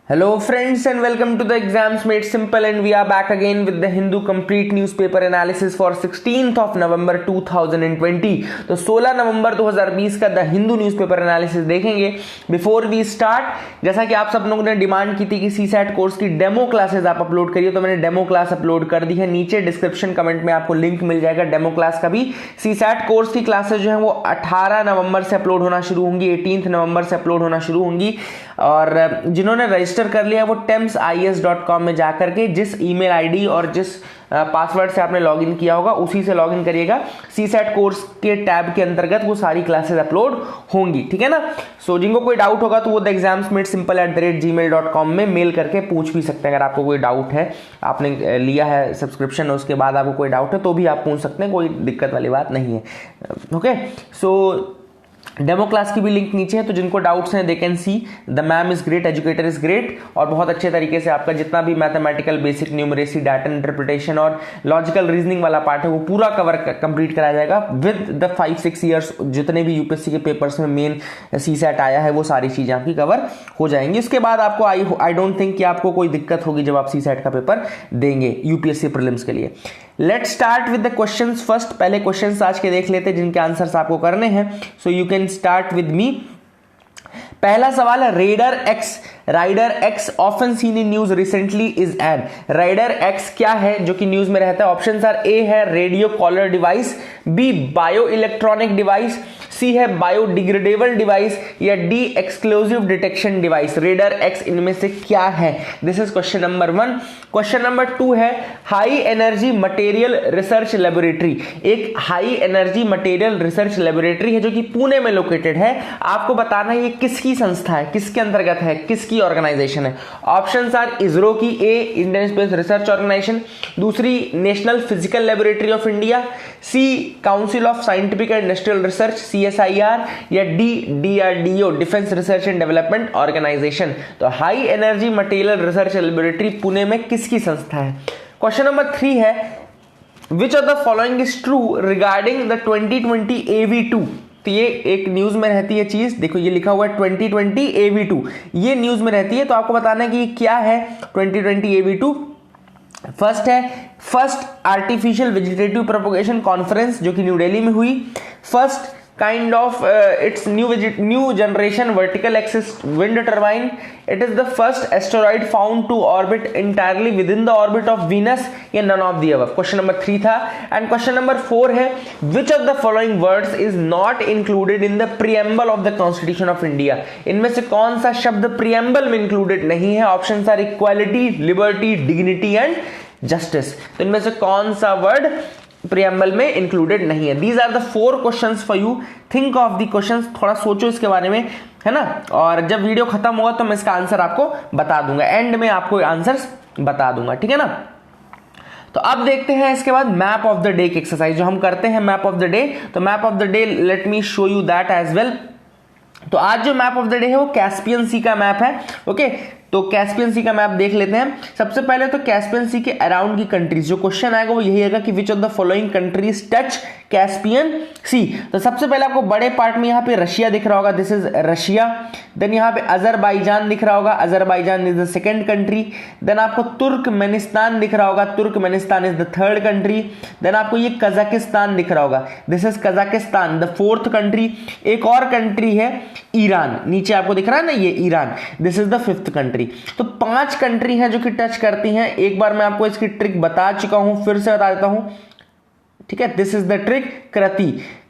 Hello friends and welcome to the Exams Made Simple, and we are back again with the Hindu complete newspaper analysis for 16th of November 2020। तो 16 नवंबर 2020 का the Hindu newspaper analysis देखेंगे। Before we start, जैसा कि आप सब लोगों ने demand की थी कि सीसैट कोर्स की डेमो क्लासेस आप अपलोड करिए, तो मैंने डेमो क्लास अपलोड कर दी है। नीचे डिस्क्रिप्शन कमेंट में आपको लिंक मिल जाएगा डेमो क्लास का भी। सीसैट कोर्स की क्लासेस जो है वो 18 नवंबर से अपलोड होना शुरू होंगी, 18 नवंबर से अपलोड होना शुरू होंगी। और जिन्होंने रजिस्टर कर लिया वो temsies.com में जाकर के जिस ईमेल आईडी और जिस पासवर्ड से आपने लॉगिन किया होगा उसी से लॉगिन करिएगा। सीसैट कोर्स के टैब के अंतर्गत वो सारी क्लासेस अपलोड होंगी, ठीक है ना। सो जिनको कोई डाउट होगा तो वो द examsmadesimple@gmail.com में मेल करके पूछ भी सकते हैं। अगर आपको कोई डाउट है, आपने लिया है सब्सक्रिप्शन, उसके बाद आपको कोई डाउट है तो भी आप पूछ सकते हैं, कोई दिक्कत वाली बात नहीं है। ओके, सो डेमो क्लास की भी लिंक नीचे है, तो जिनको डाउट्स हैं they can see. The ma'am is great, educator is great, और बहुत अच्छे तरीके से आपका जितना भी mathematical basic numeracy, data interpretation और लॉजिकल रीजनिंग वाला पार्ट है वो पूरा कवर कंप्लीट कराया जाएगा विद द 5-6 ईयर्स। जितने भी यूपीएससी के पेपर्स में मेन सीसैट आया है वो सारी चीजें आपकी कवर हो जाएंगी। उसके बाद आपको आई डोंट थिंक कि आपको कोई दिक्कत होगी जब आप सीसैट का पेपर देंगे यूपीएससी प्रीलिम्स के लिए। Let's start with the questions first. पहले क्वेश्चंस आज के देख लेते हैं जिनके आंसर्स आपको करने हैं। So you can start with me. पहला सवाल है rider X often seen in news recently is an. Rider X क्या है जो कि न्यूज में रहता है? ऑप्शन आर ए है radio collar device, B bio electronic device, C है बायोडिग्रेडेबल डिवाइस, या डी एक्सक्लूसिव डिटेक्शन डिवाइस। रेडर एक्स इनमें से क्या है? This is question number 1। Question number 2 है high energy material research laboratory. एक high energy material research laboratory है जो कि पुणे में लोकेटेड है। आपको बताना है ये किसकी संस्था है, किसके अंतर्गत है, किसकी ऑर्गेनाइजेशन है। ऑप्शंस आर इसरो की, A Indian Space Research Organisation, दूसरी National Physical Laboratory of India, C Council of Scientific and Industrial Research CSIR, या D DRDO Defence Research and Development Organisation. तो High energy material research Laboratory Pune में किसकी संस्था है? Question number 3 है which of the following is true regarding the 2020 AV2। तो ये एक न्यूज में रहती है चीज, देखो ये लिखा हुआ है 2020 AV2, ये न्यूज में रहती है। तो आपको बताना है कि ये क्या है 2020 AV2। फर्स्ट है first artificial vegetative propagation conference जो कि न्यू दिल्ली में हुई। First kind of its new generation vertical axis wind turbine. It is the first asteroid found to orbit entirely within the orbit of Venus, या none of the above। Question number 3 था। And question number 4 है which of the following words is not included in the preamble of the Constitution of India। इनमें से कौन सा शब्द preamble में included नहीं है? Options are equality, liberty, dignity and justice. तो इनमें से कौन सा वर्ड प्रियम्बल में इंक्लूडेड नहीं है? These are the 4 questions for you. Think of the questions, थोड़ा सोचो इसके बारे में, है ना। और जब वीडियो खत्म होगा तो मैं इसका आंसर आपको बता दूंगा, एंड में आपको आंसर्स बता दूंगा, ठीक है ना। तो अब देखते हैं इसके बाद मैप ऑफ द डे की एक्सरसाइज जो हम करते हैं मैप ऑफ द डे। तो map of the day let me show you that as well. तो आज जो मैप ऑफ द डे है वो कैस्पियन सी का मैप है। ओके, तो कैस्पियन सी का मैप देख लेते हैं। सबसे पहले तो कैस्पियन सी के अराउंड की कंट्रीज, जो क्वेश्चन आएगा वो यही आएगा कि which of the following countries touch Caspian Sea. तो सबसे पहले आपको बड़े पार्ट में यहाँ पे रशिया दिख रहा होगा, दिस इज रशिया। देन यहाँ पे अजरबैजान दिख रहा होगा, Azerbaijan is the second country. Then आपको तुर्कमेनिस्तान दिख रहा होगा, Turkmenistan is the third country. Then आपको ये कजाकिस्तान दिख रहा होगा, this is Kazakhstan the fourth country. एक और कंट्री है ईरान, नीचे आपको दिख रहा है ना ये Iran, this is the fifth country. तो 5 कंट्री हैं जो कि टच करती हैं। एक बार मैं आपको इसकी ट्रिक बता चुका हूं, फिर से बता देता हूं, ठीक है। दिस इज द ट्रिक कृति,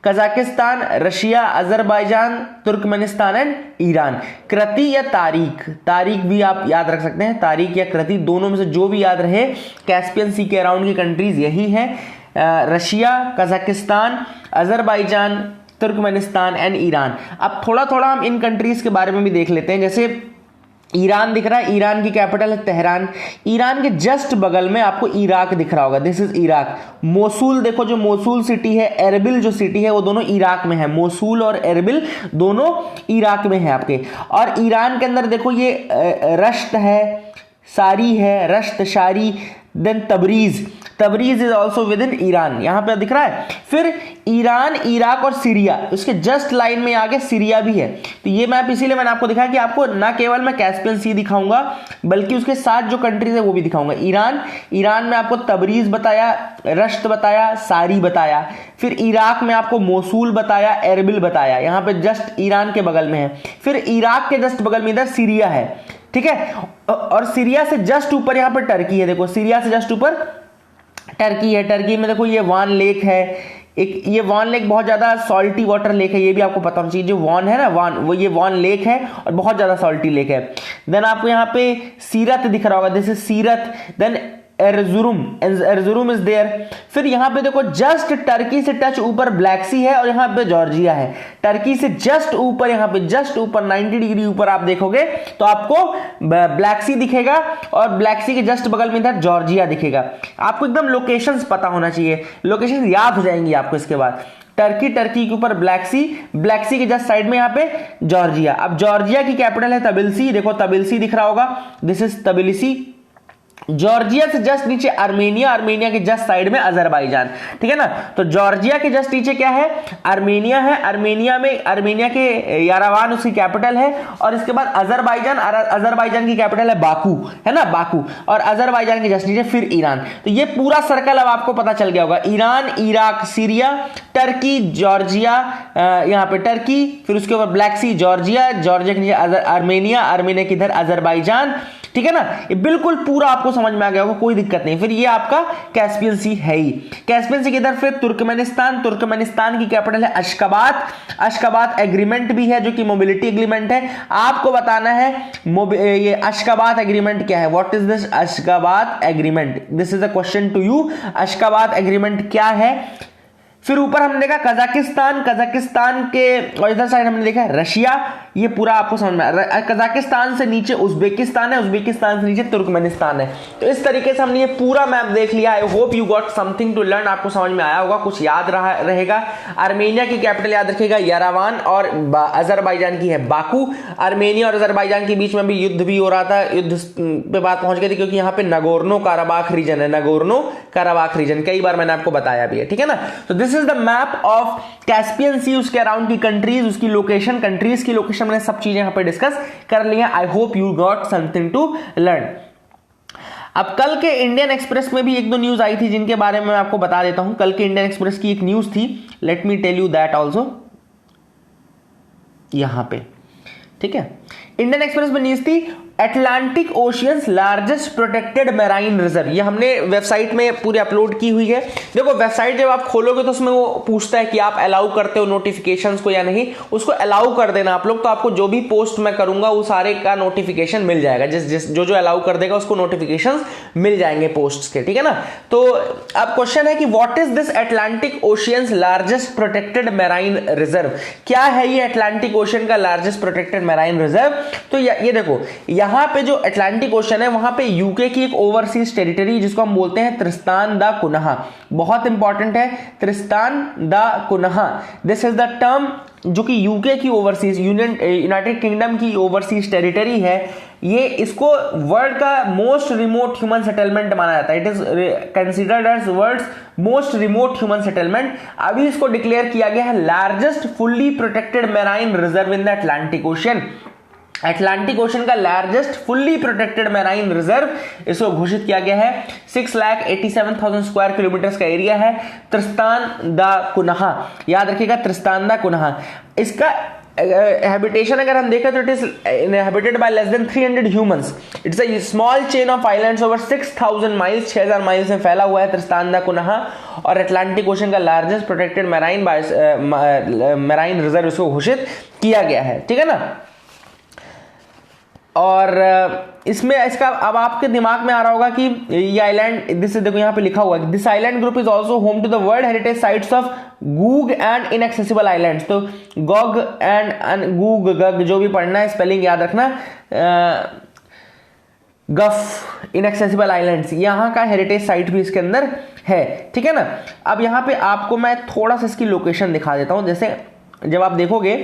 Kazakhstan, Russia, Azerbaijan, Turkmenistan and Iran. कृति या तारीख, तारीख भी आप याद रख सकते हैं, तारीख या कृति दोनों में से जो भी याद रहे। कैस्पियन सी के अराउंड की कंट्रीज यही है, Russia, Kazakhstan, Azerbaijan, Turkmenistan and Iran. अब थोड़ा थोड़ा हम इन कंट्रीज के बारे में भी देख लेते हैं। जैसे ईरान दिख रहा है, ईरान की कैपिटल है तेहरान। ईरान के जस्ट बगल में आपको इराक दिख रहा होगा, दिस इज इराक। मोसूल देखो, जो मोसूल सिटी है, एरबिल जो सिटी है, वो दोनों इराक में है। मोसूल और एरबिल दोनों इराक में है आपके। और ईरान के अंदर देखो ये रश्त है, सारी है, रश्त, शारी, then Tabriz. Tabriz is also within Iran, यहां पे दिख रहा है। फिर ईरान, इराक और सीरिया, उसके जस्ट लाइन में आगे सीरिया भी है। तो ये मैप इसीलिए मैंने आपको दिखाया कि आपको ना केवल मैं कैस्पियन सी दिखाऊंगा बल्कि उसके साथ जो कंट्रीज है वो भी दिखाऊंगा। ईरान में आपको तबरीज बताया, रश्त बताया, सारी बताया। फिर इराक में आपको मोसूल बताया, एरबिल बताया, यहां पे जस्ट ईरान के बगल में है। फिर इराक के जस्ट बगल में इधर सीरिया है, ठीक है। और सीरिया से जस्ट ऊपर यहां पर टर्की है, देखो सीरिया से जस्ट ऊपर टर्की है। टर्की में देखो ये वान लेक है, एक ये वान लेक बहुत ज्यादा सॉल्टी वाटर लेक है, ये भी आपको पता होना चाहिए। जो वान है ना, वान, वो ये वान लेक है और बहुत ज्यादा सॉल्टी लेक है। देन आपको यहाँ पे सीरत दिख रहा होगा, दिस इज सीरत। Then Erzurum is there. फिर यहां पे देखो जस्ट टर्की से टच ऊपर ब्लैक सी है और यहां पे जॉर्जिया है। टर्की से जस्ट ऊपर, यहां पे जस्ट ऊपर 90 डिग्री ऊपर आप देखोगे तो आपको ब्लैक सी दिखेगा और ब्लैक सी के जस्ट बगल में इधर जॉर्जिया दिखेगा। आपको एकदम लोकेशंस पता होना चाहिए, लोकेशन याद हो जाएंगी आपको इसके बाद। टर्की के ऊपर ब्लैक सी के जस्ट साइड में यहाँ पे जॉर्जिया। अब जॉर्जिया की कैपिटल है तबिलिसी, देखो तबिलिसी दिख रहा होगा, दिस इज तबिलिसी। जॉर्जिया से जस्ट नीचे आर्मेनिया के जस्ट साइड में अजरबैजान, ठीक है ना। तो जॉर्जिया के जस्ट नीचे क्या है, आर्मेनिया है। आर्मेनिया के यारावान उसकी कैपिटल है। और इसके बाद अजरबैजान की कैपिटल है बाकू, है ना, बाकू। और अजरबैजान के जस्ट नीचे फिर ईरान। तो ये पूरा सर्कल अब आपको पता चल गया होगा। Iran, Iraq, Syria, Turkey, Georgia, यहाँ पे टर्की, फिर उसके ऊपर ब्लैक सी, जॉर्जिया के नीचे आर्मेनिया के इधर अजरबैजान, ठीक है ना। ये बिल्कुल पूरा आपको समझ में आ गया होगा, कोई दिक्कत नहीं। फिर ये आपका कैस्पियन सी है ही। कैस्पियन सी के इधर फिर तुर्कमेनिस्तान की कैपिटल है अशगाबाद एग्रीमेंट भी है जो कि मोबिलिटी एग्रीमेंट है। आपको बताना है ये अशगाबाद एग्रीमेंट क्या है, what is this Ashgabat agreement, this is a question to you. Ashgabat agreement क्या है। फिर ऊपर हमने देखा कजाकिस्तान के, और इधर साइड हमने देखा रशिया। ये पूरा आपको समझ में आ रहा है। कजाकिस्तान से नीचे उज्बेकिस्तान है, उज्बेकिस्तान से नीचे तुर्कमेनिस्तान है। तो इस तरीके से हमने ये पूरा मैप देख लिया। I hope you got something to learn, आपको समझ में आया होगा, कुछ याद रहेगा। आर्मेनिया की कैपिटल याद रखिएगा येरेवान, और अजरबैजान की है बाकू। आर्मेनिया और अजरबैजान के बीच में भी युद्ध भी हो रहा था, युद्ध पे बात पहुंच गई थी क्योंकि यहाँ पे नगोर्नो काराबाख रीजन है, नगोर्नो काराबाख रीजन, कई बार मैंने आपको बताया भी है, ठीक है ना। तो this is the map of Caspian Sea, उसके अराउंड की कंट्रीज, उसकी लोकेशन, कंट्रीज की लोकेशन मैंने सब चीजें यहां पे डिस्कस कर ली है। I hope you got something to learn. अब कल के इंडियन एक्सप्रेस में भी एक दो न्यूज आई थी जिनके बारे में मैं आपको बता देता हूं। कल के इंडियन एक्सप्रेस की एक न्यूज थी, let me tell you that also, यहां पे, ठीक है। इंडियन एक्सप्रेस में न्यूज थी Atlantic oceans largest protected marine reserve. ये हमने वेबसाइट में पूरी अपलोड की हुई है। देखो वेबसाइट जब आप खोलोगे तो उसमें वो पूछता है कि आप अलाउ करते हो नोटिफिकेशंस को या नहीं, उसको अलाउ कर देना आप लोग, तो आपको जो भी पोस्ट मैं करूंगा वो सारे का नोटिफिकेशन मिल जाएगा। जो अलाउ कर देगा उसको नोटिफिकेशंस मिल जाएंगे पोस्ट्स के, ठीक है ना। तो अब क्वेश्चन है कि what is this Atlantic oceans largest protected marine reserve, क्या है ये अटलांटिक ओशियन का लार्जेस्ट प्रोटेक्टेड मैराइन रिजर्व। तो ये देखो यहां पे जो अटलांटिक ओशन है वहां पे यूके की एक ओवरसीज टेरिटरी जिसको हम बोलते हैं त्रिस्तान दा कुनहा, बहुत इंपॉर्टेंट है, Tristan da कुनहा। This is the term जो कि यूके की ओवरसीज, यूनाइटेड किंगडम की ओवरसीज टेरिटरी है। ये इसको वर्ल्ड का मोस्ट रिमोट ह्यूमन सेटलमेंट माना जाता है। It is considered as world's most remote human settlement. अभी इसको डिक्लेयर किया गया है largest fully protected marine reserve in the Atlantic Ocean. Atlantic ocean का largest fully protected marine reserve इसको घोषित किया गया है। 6,87,000 स्क्वायर किलोमीटर का एरिया है। त्रिस्तान दा कुनहा, याद रखिएगा त्रिस्तान दा कुनहा। इसका हैबिटेशन अगर हम देखें तो it is inhabited by less than 300 humans. It's a small chain of islands over 6,000 miles, 6,000 miles में फैला हुआ है त्रिस्तान दा कुनहा। और अटलांटिक ओशन का लार्जेस्ट प्रोटेक्टेड मैराइन रिजर्व इसको घोषित किया गया है, ठीक है ना। और इसमें इसका अब आपके दिमाग में आ रहा होगा कि ये आइलैंड, दिस देखो यहाँ पे लिखा हुआ है this island group is also home to the world heritage sites of Gough and Inaccessible Islands. तो गॉग एंड गूग, गग जो भी पढ़ना है स्पेलिंग याद रखना, गफ, इनएक्सेसिबल आइलैंड्स, यहाँ का हेरिटेज साइट भी इसके अंदर है, ठीक है ना। अब यहाँ पे आपको मैं थोड़ा सा इसकी लोकेशन दिखा देता हूँ। जैसे जब आप देखोगे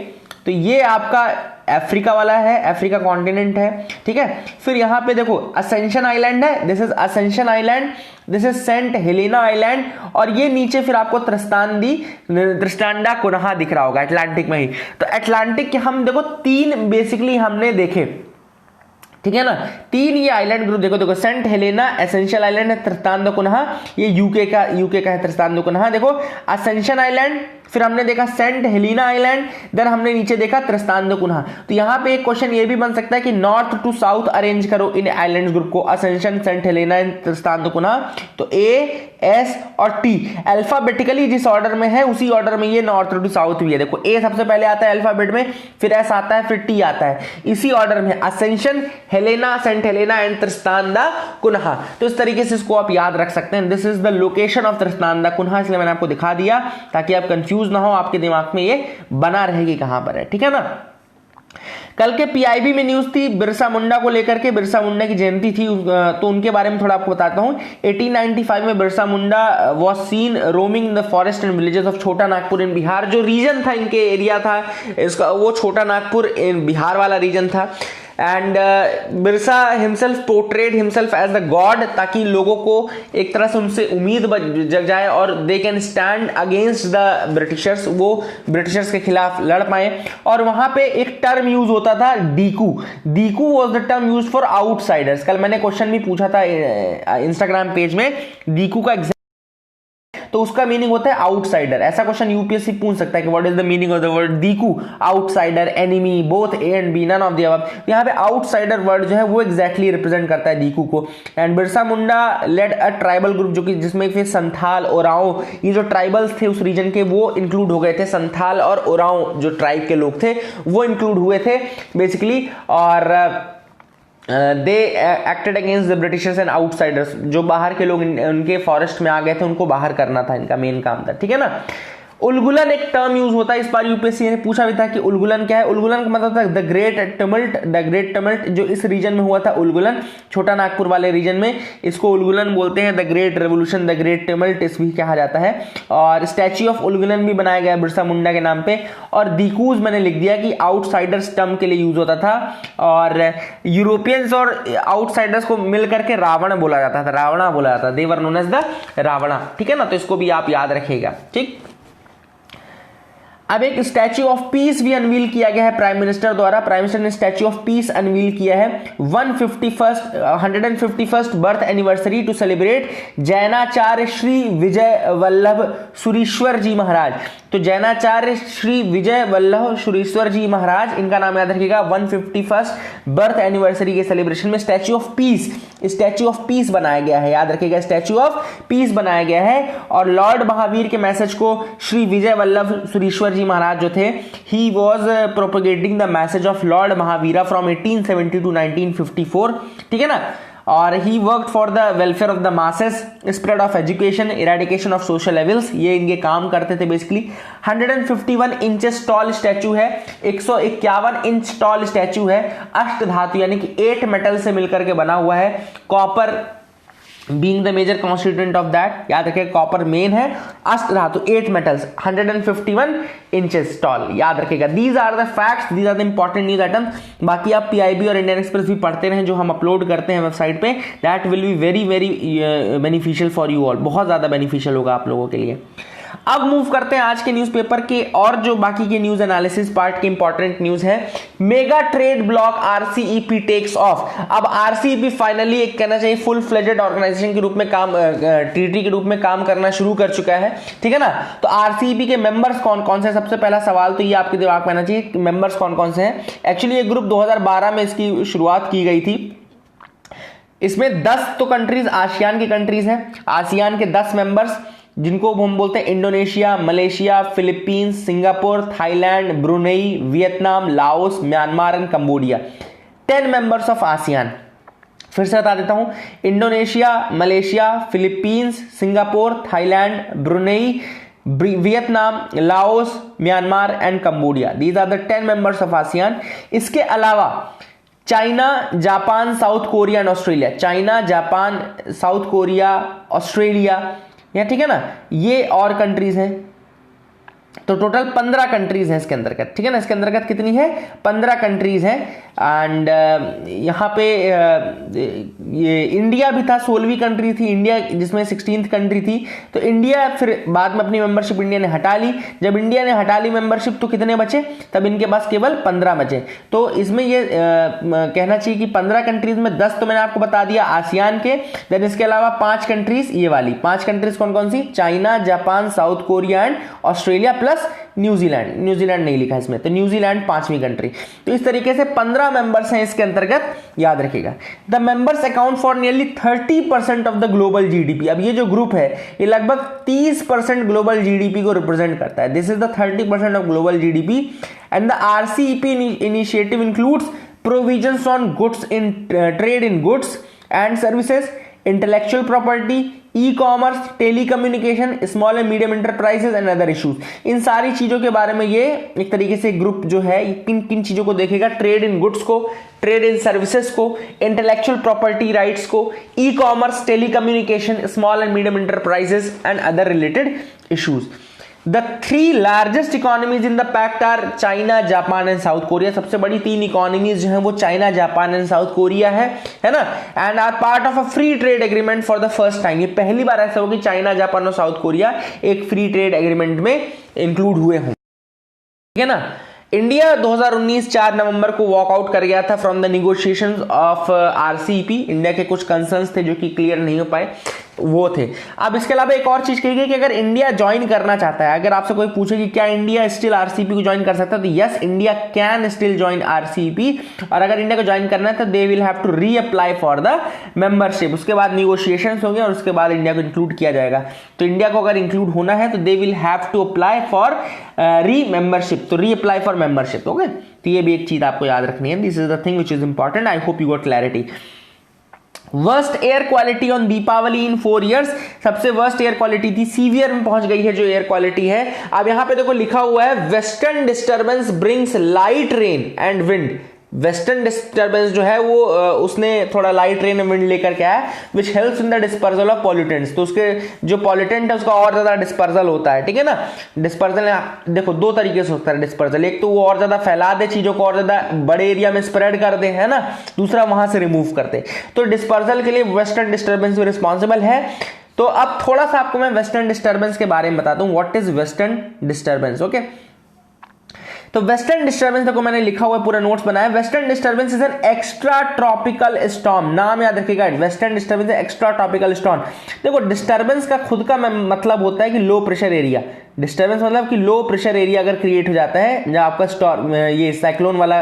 तो ये आपका अफ्रीका वाला है, अफ्रीका कॉन्टिनेंट है, ठीक है। फिर यहाँ पे देखो असेंशन आइलैंड है, this is Ascension island, this is Saint Helena island, और ये नीचे फिर आपको त्रिस्तांडा कुनहा दिख रहा होगा अटलांटिक में ही। तो अटलांटिक के हम देखो 3 बेसिकली हमने देखे, ठीक है ना, 3 ये आइलैंड ग्रुप देखो सेंट हेलेना एसेंशियल आइलैंड है, त्रिस्तान दा कुनहा ये यूके का है त्रिस्तान दा कुनहा। देखो असेंशन आइलैंड, फिर हमने देखा सेंट हेलेना आइलैंड, देन हमने नीचे देखा त्रिस्तान दा कुनहा। तो यहां पे एक क्वेश्चन ये भी बन सकता है कि नॉर्थ टू साउथ अरेंज करो इन आइलैंड ग्रुप को, ascension, Saint Helena and Tristan da Cunha. तो ए, एस और टी अल्फाबेटिकली जिस ऑर्डर में है उसी ऑर्डर में ये नॉर्थ टू साउथ भी है। देखो ए सबसे पहले आता है अल्फाबेट में, फिर एस आता है, फिर टी आता है, इसी ऑर्डर में Ascension, Helena, Saint Helena and Tristan da Cunha. तो इस तरीके से इसको आप याद रख सकते हैं। This is the location of Tristan da Cunha, इसलिए मैंने आपको दिखा दिया ताकि आप कंफ्यूज ना हो, आपके दिमाग में ये बना रहेगी कहां पर है, ठीक है ना। कल के पीआईबी में न्यूज थी बिरसा मुंडा को लेकर के, बिरसा मुंडा की जयंती थी, तो उनके बारे में थोड़ा आपको बताता हूं। 1895 में Birsa Munda was seen roaming the forest and villages of Chota Nagpur इन बिहार। जो रीजन था इनके एरिया था इसका, वो छोटा नागपुर इन बिहार वाला रीजन था। And Birsa himself portrayed himself as the god, ताकि लोगों को एक तरह से उनसे उम्मीद जग जाए और they can stand against the Britishers, वो ब्रिटिशर्स के खिलाफ लड़ पाए। और वहां पे एक टर्म यूज होता था diku, diku was the term use for outsiders. कल मैंने क्वेश्चन भी पूछा था इंस्टाग्राम पेज में, डीकू का तो उसका मीनिंग होता है आउटसाइडर। ऐसा क्वेश्चन यूपीएससी पूछ सकता है कि what is the meaning of the word diku, outsider, enemy, both A and B, none of the above. यहाँ पे आउटसाइडर वर्ड जो है वो एग्जैक्टली रिप्रेजेंट करता है दीकू को। And Birsa Munda led a tribal group, जो कि जिसमें फिर संथाल, ओराओं, ये जो ट्राइबल्स थे उस रीजन के वो इंक्लूड हो गए थे। संथाल और ओराओं जो ट्राइब के लोग थे वो इंक्लूड हुए थे बेसिकली। और दे acted against the Britishers and outsiders, जो बाहर के लोग उनके फॉरेस्ट में आ गए थे उनको बाहर करना था, इनका मेन काम था, ठीक है ना। उलगुलन एक टर्म यूज होता है, इस बार यूपीएससी ने पूछा भी था कि उलगुलन क्या है। उलगुलन का मतलब था द ग्रेट टमल्ट, द ग्रेट टमल्ट जो इस रीजन में हुआ था उलगुलन, छोटा नागपुर वाले रीजन में, इसको उलगुलन बोलते हैं। The great revolution, the great tumult इस भी कहा जाता है। और स्टैच्यू ऑफ उलगुलन भी बनाया गया बिरसा मुंडा के नाम पे। और दीकूज मैंने लिख दिया कि आउटसाइडर्स टर्म के लिए यूज होता था, और यूरोपियंस और आउटसाइडर्स को मिलकर के रावण बोला जाता था, रावणा बोला जाता था, दे वर नोन एज द रावणा, ठीक है ना। तो इसको भी आप याद रखिएगा, ठीक। अब एक स्टैच्यू ऑफ पीस भी अनवील किया गया है प्राइम मिनिस्टर द्वारा। प्राइम मिनिस्टर ने स्टैच्यू ऑफ पीस अनवील किया है। 151st birth anniversary to celebrate Jainacharya Shri Vijay Vallabh Surishwar ji Maharaj. तो जैनाचार्य श्री विजय वल्लभ सुरीश्वर जी महाराज, इनका नाम याद रखिएगा। 151st बर्थ एनिवर्सरी के सेलिब्रेशन में स्टैच्यू ऑफ पीस बनाया गया है, याद रखिएगा, स्टैच्यू ऑफ पीस बनाया गया है। और लॉर्ड महावीर के मैसेज को श्री विजय वल्लभ सुरीश्वर महाराज जो थे, he was propagating the message of lord Mahavira from 1870 to 1954, ठीक है ना। और he worked for the welfare of the masses, spread of education, eradication of social evils, ये इनके काम करते थे बेसिकली। 151 इंचेस टॉल स्टैचू है, 151 इंच टॉल स्टैचू है। अष्ट धातु यानी कि 8 मेटल से मिलकर के बना हुआ है। Copper being the major constituent of that, याद रखिए कॉपर मेन है। अष्ट धातु 8 मेटल्स, 151 इंचेस टॉल, याद रखिएगा। These are the facts, these are the important news items. बाकी आप पीआईबी और इंडियन एक्सप्रेस भी पढ़ते रहें जो हम अपलोड करते हैं वेबसाइट पे, that will be very very beneficial for you all, बहुत ज्यादा बेनिफिशियल होगा आप लोगों के लिए। अब मूव करते हैं आज के न्यूज़पेपर के और जो बाकी के न्यूज एनालिसिस पार्ट के इंपॉर्टेंट न्यूज है। Mega trade block RCEP takes off. अब आरसीईपी फाइनली एक कहना चाहिए फुल फ्लेजेड ऑर्गेनाइजेशन के रूप में काम, टीटी के रूप में काम करना शुरू कर चुका है, ठीक है ना। तो आरसीईपी के मेंबर्स कौन कौन से, सबसे पहला सवाल तो ये आपके दिमाग में आना चाहिए, मेंबर्स कौन कौन से हैं। एक्चुअली ये ग्रुप 2012 में इसकी शुरुआत की गई थी। इसमें 10 तो कंट्रीज आसियान की कंट्रीज हैं, आसियान के 10 मेंबर्स जिनको हम बोलते हैं Indonesia, Malaysia, Philippines, Singapore, Thailand, Brunei, Vietnam, Laos, Myanmar and Cambodia. 10 members of ASEAN. फिर से बता देता हूं, Indonesia, Malaysia, Philippines, Singapore, Thailand, Brunei, Vietnam, Laos, Myanmar and Cambodia. These are the 10 members of ASEAN. इसके अलावा China, Japan, South Korea and Australia, China, Japan, South Korea, Australia, या ठीक है ना, ये और कंट्रीज हैं। तो टोटल 15 कंट्रीज हैं इसके अंतर्गत, ठीक है ना। इसके अंतर्गत कितनी है, 15 कंट्रीज हैं। एंड यहाँ पे ये इंडिया भी था, 16वीं कंट्री थी इंडिया, जिसमें 16th कंट्री थी। तो इंडिया फिर बाद में अपनी मेंबरशिप इंडिया ने हटा ली। जब इंडिया ने हटा ली मेंबरशिप तो कितने बचे, तब इनके पास केवल 15 बचे। तो इसमें ये कहना चाहिए कि 15 कंट्रीज में 10 तो मैंने आपको बता दिया आसियान के, देन इसके अलावा 5 कंट्रीज, ये वाली 5 कंट्रीज कौन कौन सी, China, Japan, South Korea and Australia plus New Zealand. New Zealand नहीं लिखा इसमें, तो न्यूजीलैंड 5वीं कंट्री। तो इस तरीके से 15 मेंबर्स हैं इसके अंतर्गत, याद रखिएगा। The members account for nearly 30% of the global GDP. अब ये जो ग्रुप है ये लगभग 30% ग्लोबल जीडीपी को रिप्रेजेंट करता है। This is the 30% of global GDP and the RCEP initiative includes provisions on goods in trade in goods and services, intellectual property, e commerce, telecommunication, small and medium enterprises and other issues. इन सारी चीजों के बारे में ये एक तरीके से ग्रुप जो है किन किन चीजों को देखेगा, ट्रेड इन गुड्स को, ट्रेड इन सर्विसेज को, इंटेलेक्चुअल प्रॉपर्टी राइट्स को, e commerce, telecommunication, small and medium enterprises and other related issues. The 3 largest economies in the pact are China, Japan and South Korea. सबसे बड़ी 3 economies जो है वो China, Japan and South Korea है ना। And are part of a free trade agreement for the first time. ये पहली बार ऐसा हो कि चाइना, जापान और साउथ कोरिया एक फ्री ट्रेड एग्रीमेंट में इंक्लूड हुए हों, ठीक है ना। इंडिया 2019 4 नवंबर को वॉकआउट कर गया था from the negotiations of RCEP. India के कुछ कंसर्न्स थे जो कि क्लियर नहीं हो पाए, वो थे। अब इसके अलावा एक और चीज कही गई कि अगर इंडिया ज्वाइन करना चाहता है, अगर आपसे कोई पूछे कि क्या इंडिया स्टिल आरसीईपी को ज्वाइन कर सकता है, तो yes, India can still join RCEP. और अगर इंडिया को ज्वाइन करना है तो they will have to reapply for the membership. उसके बाद निगोशिएशंस होंगे और उसके बाद इंडिया को इंक्लूड किया जाएगा। तो इंडिया को अगर इंक्लूड होना है तो they will have to apply for re membership, तो रीअप्लाई फॉर मेंबरशिप। ओके, तो ये भी एक चीज आपको याद रखनी है। This is the thing which is important. I hope you got clarity. Worst air quality on Deepavali in 4 years। सबसे वर्स्ट एयर क्वालिटी थी, सीवियर में पहुंच गई है जो एयर क्वालिटी है। अब यहां पे देखो लिखा हुआ है western disturbance brings light rain and wind. Western disturbance जो है वो उसने थोड़ा लाइट रेन विंड लेकर के आया, which helps in the dispersal of pollutants. तो उसके जो पॉल्यूटेंट है उसका और ज्यादा डिस्पर्जल होता है, ठीक है ना। डिस्पर्जल देखो 2 तरीके से होता है डिस्पर्जल। एक तो वो और ज्यादा फैला दे चीजों को, और ज्यादा बड़े एरिया में स्प्रेड कर दे, है ना। दूसरा वहां से रिमूव करते। तो डिस्पर्जल के लिए वेस्टर्न डिस्टर्बेंस रिस्पॉन्सिबल है। तो अब थोड़ा सा आपको मैं वेस्टर्न डिस्टर्बेंस के बारे में बताता हूं, what is western disturbance. Okay, तो वेस्टर्न डिस्टर्बेंस देखो मैंने लिखा हुआ है, पूरा नोट्स बनाया। Western disturbance is an extra tropical storm. नाम याद रखिएगा, western disturbance extra tropical storm. देखो डिस्टर्बेंस का खुद का मतलब होता है कि लो प्रेशर एरिया। डिस्टर्बेंस मतलब कि लो प्रेशर एरिया अगर क्रिएट हो जाता है, जब आपका स्टॉर्म ये साइक्लोन वाला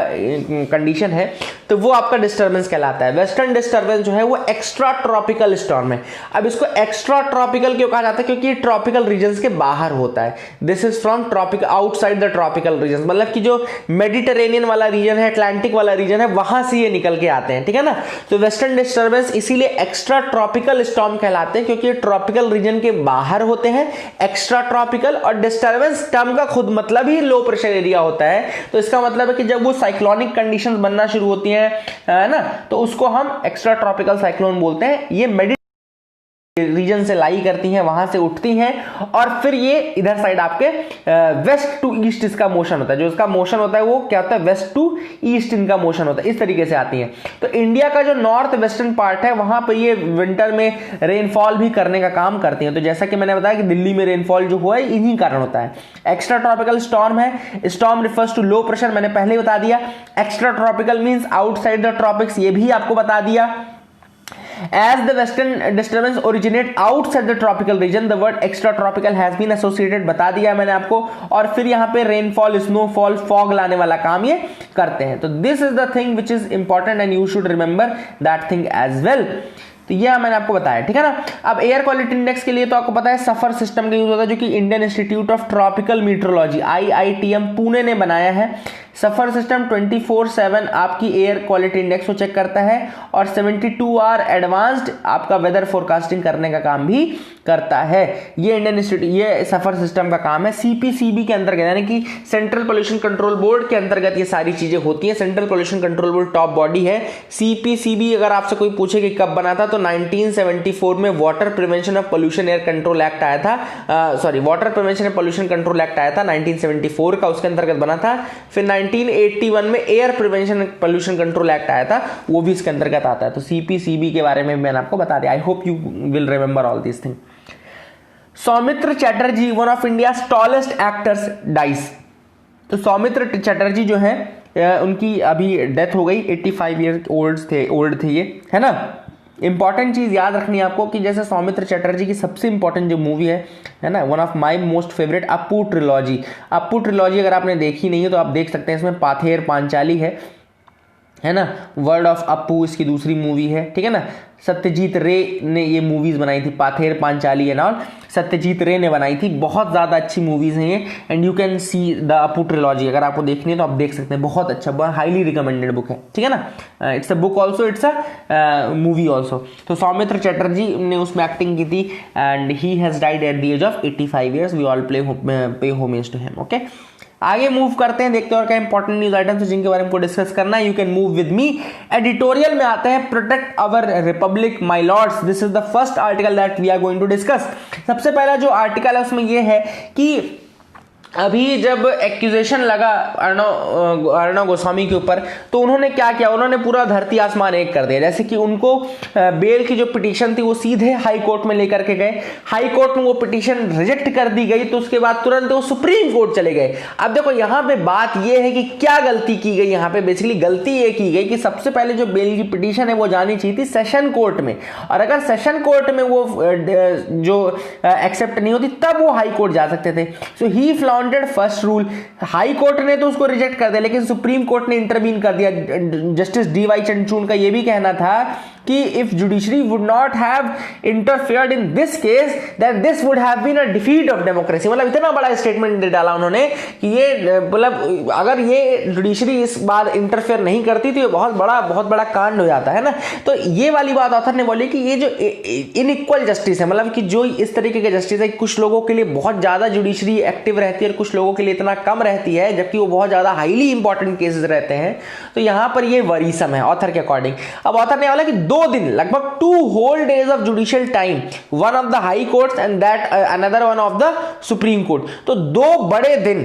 कंडीशन है, तो वो आपका डिस्टर्बेंस कहलाता है। वेस्टर्न डिस्टर्बेंस जो है वो एक्स्ट्रा ट्रॉपिकल स्टॉर्म है। अब इसको एक्स्ट्रा ट्रॉपिकल क्यों कहा जाता है, क्योंकि ये ट्रॉपिकल रीजन्स के बाहर होता है। This is from tropical outside the tropical region, मतलब कि जो मेडिटेरेनियन वाला रीजन है, अटलांटिक वाला रीजन है, वहां से ये निकल के आते हैं, ठीक है ना। तो वेस्टर्न डिस्टर्बेंस इसीलिए एक्स्ट्रा ट्रॉपिकल स्टॉर्म कहलाते हैं, क्योंकि ये ट्रॉपिकल रीजन के बाहर होते हैं, एक्स्ट्रा ट्रॉपिकल। और डिस्टर्बेंस टर्म का खुद मतलब ही लो प्रेशर एरिया होता है। तो इसका मतलब है कि जब वो साइक्लोनिक कंडीशंस बनना शुरू होती हैं, है ना, तो उसको हम एक्स्ट्रा ट्रॉपिकल साइक्लोन बोलते हैं। ये रीजन से लाई करती हैं, वहां से उठती हैं और फिर ये इधर साइड आपके वेस्ट टू ईस्ट इसका मोशन होता है। जो इसका मोशन होता है वो क्या होता है, वेस्ट टू ईस्ट इनका मोशन होता है, इस तरीके से आती हैं। तो इंडिया का जो नॉर्थ वेस्टर्न पार्ट है वहां पर ये विंटर में रेनफॉल भी करने का काम करती हैं। तो जैसा कि मैंने बताया कि दिल्ली में रेनफॉल जो हुआ है इन्हीं कारण होता है। एक्स्ट्रा ट्रॉपिकल स्टॉर्म है, storm refers to low pressure, मैंने पहले बता दिया। Extra tropical means outside the tropics, ये भी आपको बता दिया। As the western disturbance originate outside the tropical region, the word extratropical has been associated, बता दिया मैंने आपको। और फिर यहाँ पे रेनफॉल, स्नोफॉल, फॉग लाने वाला काम ये करते हैं। तो this is the thing which is important and you should remember that thing as well. तो यह मैंने आपको बताया, ठीक है ना। अब एयर क्वालिटी इंडेक्स के लिए तो आपको पता है सफर सिस्टम का यूज होता है, जो कि Indian Institute of Tropical Meteorology IITM Pune ने बनाया है। सफर सिस्टम 24/7 आपकी एयर क्वालिटी इंडेक्स को चेक करता है और 72 आवर एडवांस्ड आपका वेदर फोरकास्टिंग करने का काम भी करता है। ये इंडियन इंस्टीट्यूट, ये सफर सिस्टम का काम है। सीपीसीबी के अंतर्गत यानी कि सेंट्रल पोल्यूशन कंट्रोल बोर्ड के अंतर्गत ये सारी चीजें होती हैं। Central pollution control board top body है। सीपीसीबी अगर आपसे कोई पूछे कि कब बना था तो 1974 में water prevention of pollution air control act आया था, water prevention and pollution control act आया था 1974 का, उसके अंतर्गत बना था। फिर 1981 में air prevention and pollution control act आया था, वो भी इसके अंतर्गत आता है। तो सीपीसीबी के बारे में मैंने आपको बता दिया। I hope you will remember all this thing. Soumitra Chatterjee, one of India tallest actors, dies. तो सौमित्र चटर्जी जो है उनकी अभी डेथ हो गई, 85 ईयर ओल्ड थे ये, है ना। इंपॉर्टेंट चीज याद रखनी है आपको कि जैसे सौमित्र चटर्जी की सबसे इंपॉर्टेंट जो मूवी है ना, one of my most favourite, Appu trilogy. Appu trilogy अगर आपने देखी नहीं है तो आप देख सकते हैं, इसमें पाथेर पांचाली है ना। वर्ड ऑफ अप्पू इसकी दूसरी मूवी है, ठीक है ना। सत्यजीत रे ने ये मूवीज बनाई थी, पाथेर पांचाली एंड ऑल, सत्यजीत रे ने बनाई थी। बहुत ज्यादा अच्छी मूवीज हैं ये, and you can see the Appu trilogy. अगर आपको देखनी है तो आप देख सकते हैं, बहुत अच्छा, बहुत हाईली रिकमेंडेड बुक है, ठीक है ना। It's a book also, it's a movie also. तो सौमित्र चटर्जी ने उसमें एक्टिंग की थी and he has died at the age of 85 years. We all pay homage to him. Okay, आगे मूव करते हैं, देखते हैं और क्या इंपॉर्टेंट न्यूज आइटम्स जिनके बारे में डिस्कस करना है। You can move with me. Editorial में आते हैं, protect our republic my lords. This is the first article that we are going to discuss. सबसे पहला जो आर्टिकल है उसमें यह है कि अभी जब एक्यूजेशन लगा अर्णव गोस्वामी के ऊपर, तो उन्होंने क्या किया, उन्होंने पूरा धरती आसमान एक कर दिया। जैसे कि उनको बेल की जो पिटीशन थी वो सीधे हाई कोर्ट में लेकर के गए, हाई कोर्ट में वो पिटीशन रिजेक्ट कर दी गई, तो उसके बाद तुरंत वो सुप्रीम कोर्ट चले गए। अब देखो यहाँ पे बात ये है कि क्या गलती की गई यहाँ पे। बेसिकली गलती ये की गई कि सबसे पहले जो बेल की पिटीशन है वो जानी चाहिए थी सेशन कोर्ट में, और अगर सेशन कोर्ट में वो जो एक्सेप्ट नहीं होती तब वो हाई कोर्ट जा सकते थे। सो ही फर्स्ट रूल, हाई कोर्ट ने तो उसको रिजेक्ट कर दिया, लेकिन सुप्रीम कोर्ट ने इंटरवीन कर दिया। जस्टिस डीवाई चंद्रचूड़ का यह भी कहना था कि if judiciary would not have interfered in this case then this would have been a defeat of democracy. मतलब इतना बड़ा स्टेटमेंट डाला उन्होंने कि ये मतलब अगर ये जुडिशरी इस बार इंटरफेयर नहीं करती तो ये बहुत बड़ा कांड हो जाता है ना। तो ये वाली बात ऑथर ने बोली कि ये जो इनइक्वल जस्टिस है, मतलब कि जो इस तरीके के जस्टिस है, कुछ लोगों के लिए बहुत ज्यादा जुडिशरी एक्टिव रहती है और कुछ लोगों के लिए इतना कम रहती है, जबकि वो बहुत ज्यादा हाईली इंपॉर्टेंट केसेस रहते हैं। तो यहां पर ये वरीसम है ऑथर के अकॉर्डिंग। अब ऑथर ने बोला कि 2 दिन, लगभग 2 whole days of judicial time, one of the high courts and that another one of the supreme court. तो 2 बड़े दिन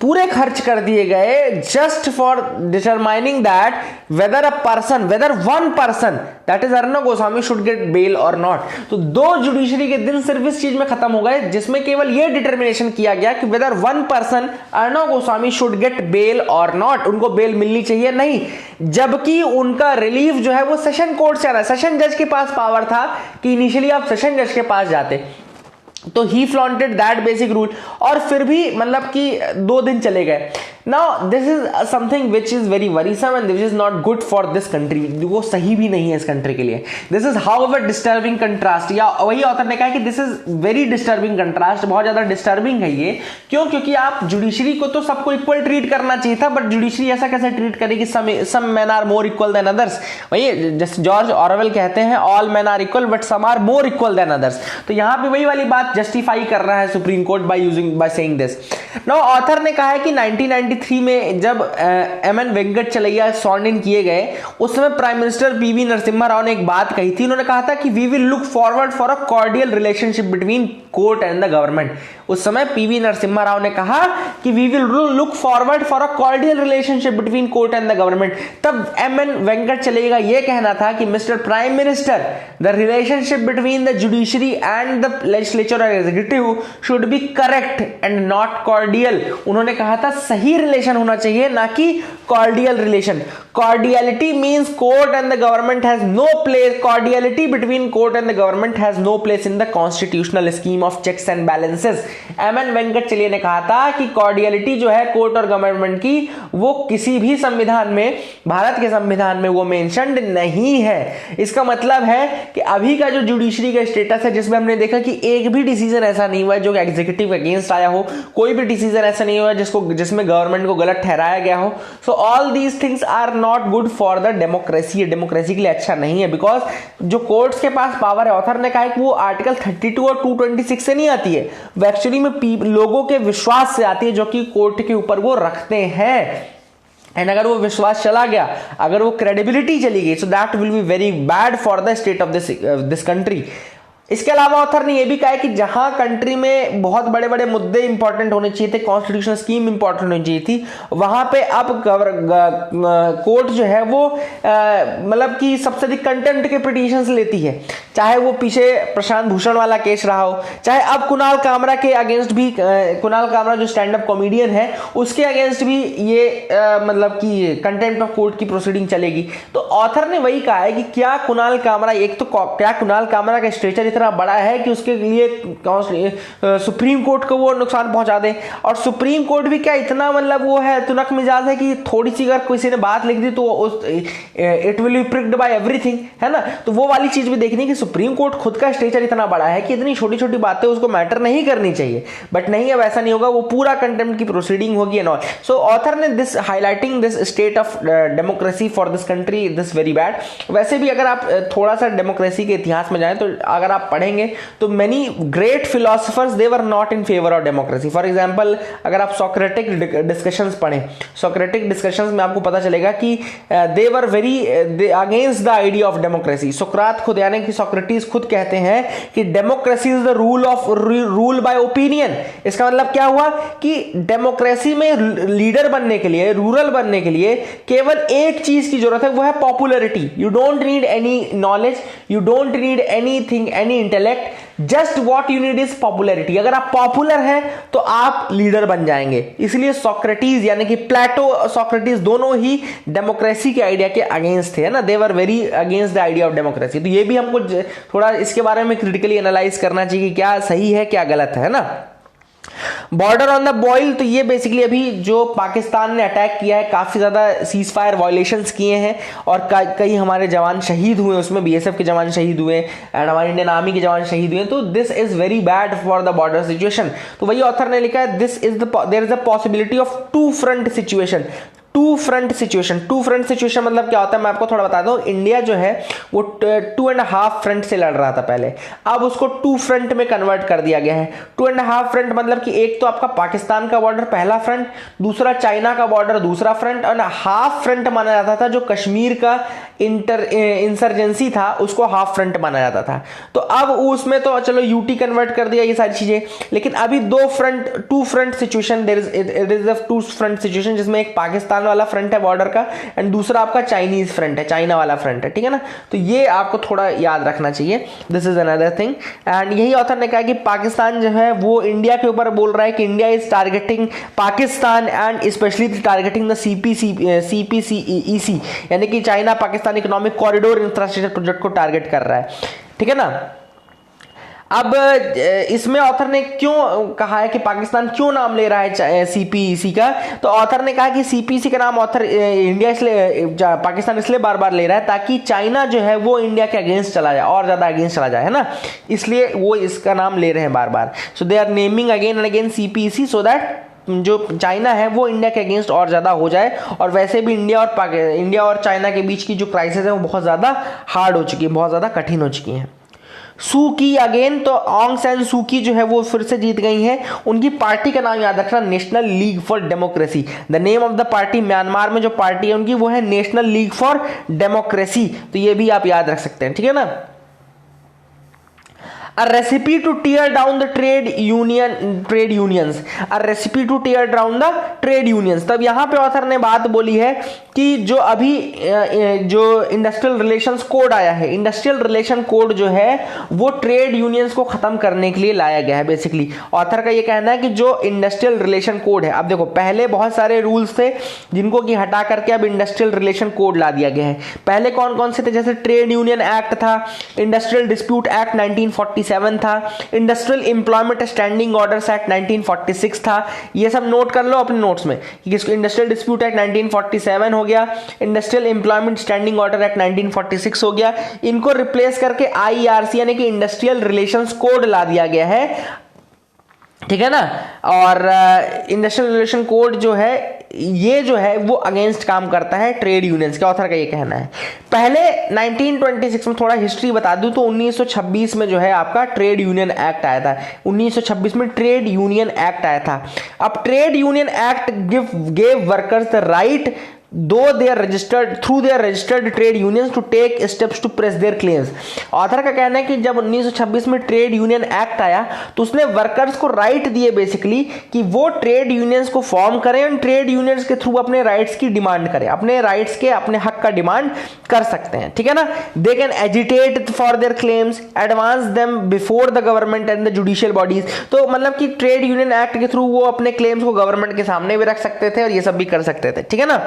पूरे खर्च कर दिए गए just for determining that whether one person that is Arnab Goswami should get bail और नॉट। तो 2 जुडिशरी के दिन सिर्फ इस चीज में खत्म हो गए जिसमें केवल यह डिटर्मिनेशन किया गया कि whether one person Arnab Goswami should get bail और नॉट, उनको बेल मिलनी चाहिए नहीं, जबकि उनका रिलीफ जो है वो सेशन कोर्ट से आ रहा है। सेशन जज के पास पावर था कि इनिशियली आप सेशन जज के पास जाते, तो ही फ्लॉन्टेड दैट बेसिक रूल, और फिर भी मतलब कि 2 दिन चले गए। Now this is something which is very worrisome and this is not good for this country. वो सही भी नहीं है इस कंट्री के लिए। This is however disturbing contrast, या वही ऑथर ने कहा कि this is very disturbing contrast, बहुत ज्यादा डिस्टर्बिंग है ये। क्यों? क्योंकि आप जुडिशरी को तो सबको इक्वल ट्रीट करना चाहिए था, बट जुडिशरी ऐसा कैसे ट्रीट करेगी, some man are more equal than others. वही जैसे जॉर्ज ऑरवेल कहते हैं, all man are equal but some are more equal than others. तो यहां पे वही वाली बात जस्टिफाई कर रहा है supreme court by saying this. Now author ने कहा है कि 1993 में जब एमएन वेंकट चलैया सॉर्न इन किए गए, उस समय prime minister PV Narasimha Rao ने एक बात कही थी। उन्होंने कहा था कि we will look forward for a cordial relationship between court and the government. उस समय पीवी नरसिम्हा राव ने कहा कि we will look forward for a cordial relationship between court and the government. तब एमएन वेंकट चलैया यह कहना था कि mister prime minister, the relationship between the judiciary and the legislature और executive should be correct and not cordial. उन्होंने कहा था सही रिलेशन होना चाहिए, ना कि cordial relation. Cordiality means court and the government has no place. Cordiality between court and the government has no place in the constitutional scheme of checks and balances. M N. Venkatachaliah ने कहा था कि कॉर्डियलिटी जो है कोर्ट और गवर्नमेंट की, वो किसी भी संविधान में, भारत के संविधान में वो मेंशन्ड नहीं है। इसका मतलब है कि अभी का जो जुडिशरी का स्टेटस है, जिसमें हमने देखा कि एक भी डिसीजन ऐसा नहीं हुआ जो एग्जीक्यूटिव के अगेंस्ट आया हो, कोई भी डिसीजन ऐसा नहीं हुआ जिसमें गवर्नमेंट को गलत ठहराया गया हो। So all these things are not good for the democracy. Democracy के लिए अच्छा नहीं है, बिकॉज जो कोर्ट्स के पास पावर है, ऑथर ने कहा कि वो आर्टिकल 32 और 226 से नहीं आती है, वो एक्चुअली में लोगों के विश्वास से आती है जो कि कोर्ट के ऊपर वो रखते हैं। एंड अगर वो विश्वास चला गया, अगर वो क्रेडिबिलिटी चली गई, so that will be very bad for the state of this country. इसके अलावा ऑथर ने यह भी कहा है कि जहां कंट्री में बहुत बड़े बड़े मुद्दे इंपॉर्टेंट होने चाहिए थे, कॉन्स्टिट्यूशनल स्कीम इंपॉर्टेंट होनी चाहिए थी, वहां पे अब कोर्ट जो है वो मतलब कि सबसे अधिक कंटेम्प्ट के पिटीशंस लेती है। चाहे वो पीछे प्रशांत भूषण वाला केस रहा हो, चाहे अब कुणाल कामरा के अगेंस्ट भी, कुणाल कामरा जो स्टैंड अप कॉमेडियन है उसके अगेंस्ट भी ये मतलब कि कंटेम्प्ट ऑफ कोर्ट की प्रोसीडिंग चलेगी। तो ऑथर ने वही कहा है कि क्या कुणाल कामरा, एक तो क्या कुणाल कामरा का स्ट्रेचर इतना बड़ा है कि उसके लिए सुप्रीम कोर्ट को वो नुकसान पहुंचा दे, और सुप्रीम कोर्ट भी क्या इतना मतलब वो है, तुनक मिजाज है कि थोड़ी सी अगर किसी ने बात लिख दी तो it will be pricked by everything, है ना। तो वो वाली चीज भी देखनी कि सुप्रीम कोर्ट खुद का स्ट्रेचर इतना बड़ा है कि इतनी छोटी छोटी बातें उसको मैटर नहीं करनी चाहिए, बट नहीं, अब ऐसा नहीं होगा, वो पूरा कंटेम्प्ट की प्रोसीडिंग होगी एंड ऑल। सो ऑथर ने this highlighting this state of democracy for this country, this very bad. वैसे भी अगर आप थोड़ा सा डेमोक्रेसी के इतिहास में जाएं तो अगर आप पढ़ेंगे तो many great philosophers they were not in favour of democracy. For example अगर आप सोक्रेटिक डिस्कशंस पढ़ें, सोक्रेटिक डिस्कशंस में आपको पता चलेगा कि they were very against the idea of democracy. Socrates खुद, यानी कि सोक्रेटिस खुद कहते हैं कि democracy is the rule by opinion. इसका मतलब क्या हुआ कि डेमोक्रेसी में लीडर बनने के लिए, रूरल बनने के लिए केवल एक चीज की जरूरत है, वो है popularity. You don't need any knowledge, you don't need anything, any intellect, just what you need is popularity. अगर आप पॉपुलर हैं तो आप लीडर बन जाएंगे। इसलिए सोक्रेटिस यानी कि प्लेटो और सोक्रेटिस दोनों ही डेमोक्रेसी के आइडिया के अगेंस्ट थे, है ना, they were very against the idea of democracy. तो ये भी हमको थोड़ा इसके बारे में क्रिटिकली एनालाइज करना चाहिए कि क्या सही है क्या गलत है ना। बॉर्डर ऑन द बॉइल, तो ये बेसिकली अभी जो पाकिस्तान ने अटैक किया है, काफी ज्यादा सीज फायर वायलेशंस किए हैं और कई हमारे जवान शहीद हुए, उसमें बीएसएफ के जवान शहीद हुए एंड हमारे इंडियन आर्मी के जवान शहीद हुए। तो this is very bad for the border situation. तो वही ऑथर ने लिखा है, there is a possibility of two front situation. Two front situation, two front situation मतलब क्या होता है, मैं आपको थोड़ा बता दूं। इंडिया जो है वो 2.5 फ्रंट से लड़ रहा था पहले, अब उसको 2 फ्रंट में कन्वर्ट कर दिया गया है। 2.5 फ्रंट मतलब कि एक तो आपका पाकिस्तान का बॉर्डर पहला फ्रंट, दूसरा चाइना का बॉर्डर दूसरा फ्रंट, और हाफ फ्रंट माना जाता था जो कश्मीर का इंसर्जेंसी था उसको हाफ फ्रंट माना जाता था। तो अब उसमें तो चलो यूटी कन्वर्ट कर दिया ये सारी चीजें, लेकिन अभी 2 front situation, it is a 2 front situation, जिसमें एक पाकिस्तान वाला फ्रंट है बॉर्डर का एंड दूसरा आपका चाइनीज फ्रंट है, चाइना वाला फ्रंट है, ठीक है ना। तो ये आपको थोड़ा याद रखना चाहिए, this is another thing. And यही ऑथर ने कहा कि पाकिस्तान जो है वो इंडिया के ऊपर बोल रहा है कि India is targeting Pakistan and specially targeting the CPEC, यानी कि China Pakistan economic corridor infrastructure project को टारगेट कर रहा है, ठीक है ना। अब इसमें ऑथर ने क्यों कहा है कि पाकिस्तान क्यों नाम ले रहा है CPEC का, तो ऑथर ने कहा कि CPEC का नाम ऑथर इंडिया इसलिए, पाकिस्तान इसलिए बार बार ले रहा है ताकि चाइना जो है वो इंडिया के अगेंस्ट चला जाए, और ज्यादा अगेंस्ट चला जाए, है ना, इसलिए वो इसका नाम ले रहे हैं बार बार। So they are naming again and again CPEC so that जो चाइना है वो इंडिया के अगेंस्ट और ज्यादा हो जाए। और वैसे भी इंडिया और चाइना के बीच की जो क्राइसिस है वो बहुत ज्यादा हार्ड हो चुकी है, बहुत ज्यादा कठिन हो चुकी है। सू की अगेन, तो ऑंग सैन सू की जो है वो फिर से जीत गई हैं। उनकी पार्टी का नाम याद रखना, national league for democracy. The name of the party, Myanmar में जो पार्टी है उनकी वो है नेशनल लीग फॉर डेमोक्रेसी। तो ये भी आप याद रख सकते हैं, ठीक है ना। A recipe to tear down the trade unions, a recipe to tear down the trade unions। तब यहाँ पे ऑथर ने बात बोली है कि जो अभी जो इंडस्ट्रियल रिलेशंस कोड आया है, इंडस्ट्रियल रिलेशन कोड जो है वो ट्रेड यूनियंस को खत्म करने के लिए लाया गया है। बेसिकली ऑथर का ये कहना है कि जो इंडस्ट्रियल रिलेशन कोड है, अब देखो पहले बहुत सारे रूल्स थे जिनको कि हटा करके अब इंडस्ट्रियल रिलेशन कोड ला दिया गया है। पहले कौन कौन से थे, जैसे ट्रेड यूनियन एक्ट था, इंडस्ट्रियल डिस्प्यूट एक्ट 1947 था, industrial employment standing orders act 1946 था। ये सब नोट कर लो अपने नोट्स में कि इंडस्ट्रियल डिस्प्यूट एक्ट 1947 हो गया, industrial employment standing order act 1946 हो गया। इनको रिप्लेस करके आईआरसी यानी कि इंडस्ट्रियल रिलेशंस कोड ला दिया गया है, ठीक है ना। और इंडस्ट्रियल रिलेशन कोड जो है ये जो है वो अगेंस्ट काम करता है ट्रेड यूनियंस के, ऑथर का ये कहना है। पहले 1926 में थोड़ा हिस्ट्री बता दूं तो 1926 में जो है आपका ट्रेड यूनियन एक्ट आया था। 1926 में ट्रेड यूनियन एक्ट आया था। अब trade union act gave workers the right though they are registered through their registered trade unions to take steps to press their claims। Author का कहना है कि जब 1926 में ट्रेड यूनियन एक्ट आया तो उसने वर्कर्स को राइट दिए बेसिकली कि वो ट्रेड यूनियंस को फॉर्म करें और ट्रेड यूनियंस के थ्रू अपने राइट्स की डिमांड करें, अपने राइट्स के अपने हक का डिमांड कर सकते हैं, ठीक है ना। They can agitate for their claims, advance them before the government and the judicial bodies. तो मतलब कि ट्रेड यूनियन एक्ट के थ्रू वो अपने क्लेम्स को गवर्नमेंट के सामने भी रख सकते थे और ये सब भी कर सकते थे, ठीक है ना।